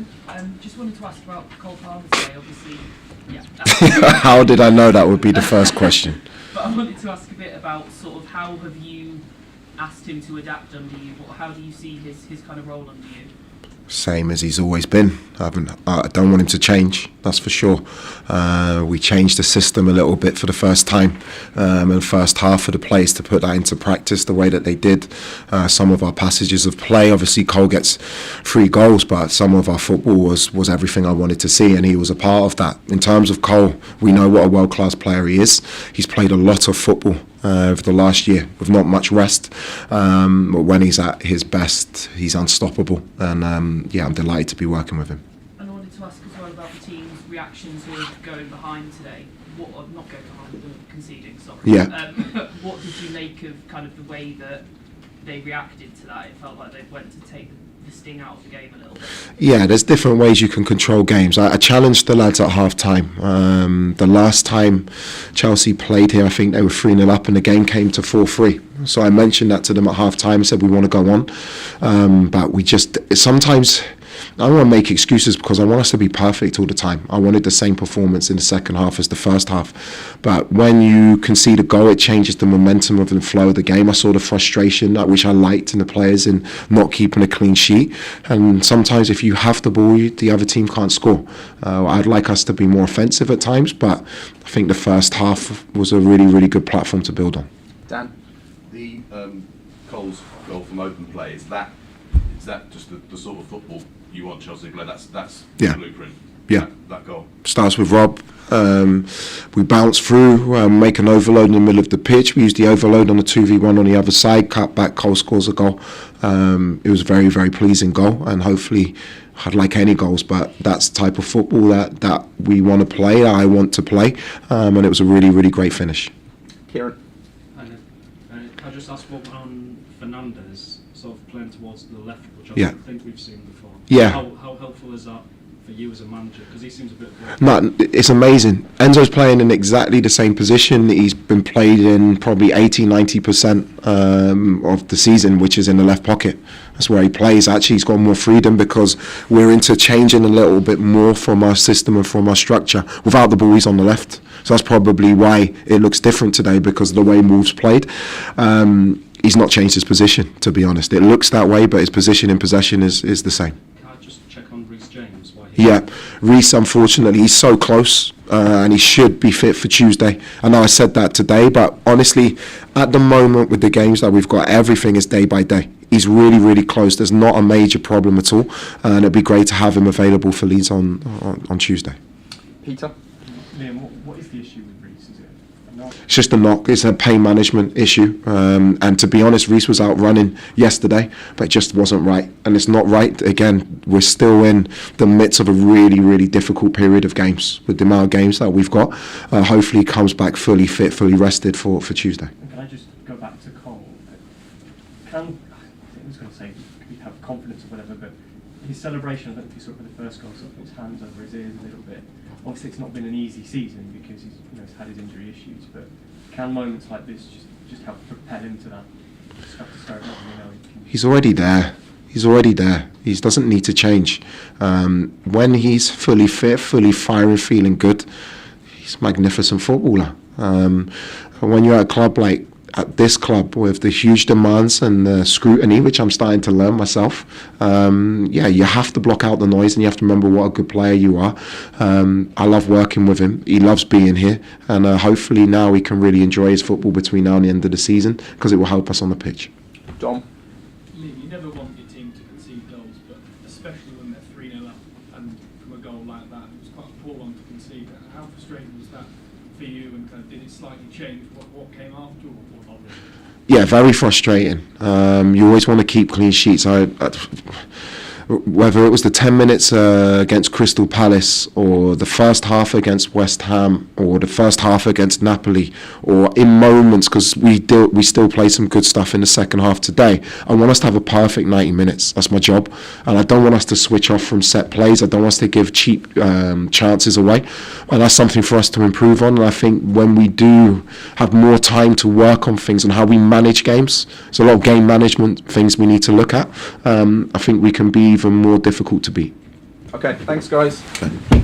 morning. Just wanted to ask about Cole Palmer today, obviously. Yeah. How did I know that would be the first question? But I wanted to ask a bit about sort of how have you asked him to adapt under you? How do you see his kind of role under you? Same as he's always been. I don't want him to change, that's for sure. We changed the system a little bit for the first time in the first half of the players to put that into practice the way that they did. Some of our passages of play, obviously Cole gets 3 goals, but some of our football was everything I wanted to see, and he was a part of that. In terms of Cole, we know what a world-class player he is. He's played a lot of football over the last year with not much rest, but when he's at his best he's unstoppable, and I'm delighted to be working with him. And I wanted to ask as well about the team's reaction to going behind today. Not going behind, but conceding, sorry. Yeah. What did you make of kind of the way that they reacted to that? It felt like they went to take the sting out of the game a little bit. Yeah, there's different ways you can control games. I challenged the lads at half-time. The last time Chelsea played here, I think they were 3-0 up and the game came to 4-3. So I mentioned that to them at half-time and said we want to go on. But we just, sometimes, I don't want to make excuses because I want us to be perfect all the time. I wanted the same performance in the second half as the first half. But when you concede a goal, it changes the momentum of the flow of the game. I saw the frustration, which I liked in the players in not keeping a clean sheet. And sometimes if you have the ball, the other team can't score. I'd like us to be more offensive at times, but I think the first half was a really, really good platform to build on. Dan? The Cole's goal from open play, is that just the sort of football you want Chelsea to play? That's the blueprint. Yeah. That goal. Starts with Rob. We bounce through, make an overload in the middle of the pitch. We use the overload on the 2v1 on the other side. Cut back, Cole scores a goal. It was a very, very pleasing goal, and hopefully I'd like any goals, but that's the type of football that we want to play, I want to play, and it was a really, really great finish. Kieran? I just asked what went on Fernandes, sort of playing towards the left, which I don't think we've seen before. Yeah. How helpful is that for you as a manager? Because he seems a bit... No, it's amazing. Enzo's playing in exactly the same position he's been played in probably 80-90% of the season, which is in the left pocket. That's where he plays. Actually, he's got more freedom because we're interchanging a little bit more from our system and from our structure. Without the ball, he's on the left. So that's probably why it looks different today, because of the way Wolves played. He's not changed his position, to be honest. It looks that way, but his position in possession is the same. Can I just check on Reece James? Yeah, Reece, unfortunately, he's so close, and he should be fit for Tuesday. I know I said that today, but honestly, at the moment with the games that we've got, everything is day by day. He's really, really close. There's not a major problem at all, and it'd be great to have him available for Leeds on Tuesday. Peter? Liam, what is the issue with Reece? Is it a knock? It's just a knock. It's a pain management issue, and to be honest, Reece was out running yesterday, but it just wasn't right, and it's not right. Again, we're still in the midst of a really, really difficult period of games with the amount of games that we've got. Hopefully he comes back fully fit, fully rested for Tuesday. And can I just go back to Cole? I was going to say you have confidence or whatever, but his celebration, I don't know if you saw it with the first goal, sort of put his hands over his ears a little bit. Obviously, it's not been an easy season because he's had his injury issues, but can moments like this just help propel him to that stratospheric level? He's already there. He's already there. He doesn't need to change. When he's fully fit, fully firing, feeling good, he's a magnificent footballer. When you're at a club like at this club with the huge demands and the scrutiny, which I'm starting to learn myself, you have to block out the noise and you have to remember what a good player you are. I love working with him. He loves being here, and hopefully now he can really enjoy his football between now and the end of the season, because it will help us on the pitch. Dom? You never want your team to concede goals, but especially when they're 3-0 up and from a goal like that, it was quite a poor one to concede. How frustrating was that for you, and kind of did it slightly change what came after, or not really? Yeah, very frustrating. You always want to keep clean sheets. Whether it was the 10 minutes against Crystal Palace, or the first half against West Ham, or the first half against Napoli, or in moments, because we still play some good stuff in the second half today. I want us to have a perfect 90 minutes. That's my job, and I don't want us to switch off from set plays. I don't want us to give cheap chances away, and that's something for us to improve on. And I think when we do have more time to work on things and how we manage games, there's a lot of game management things we need to look at. I think we can be even more difficult to beat. Okay, thanks guys. Okay.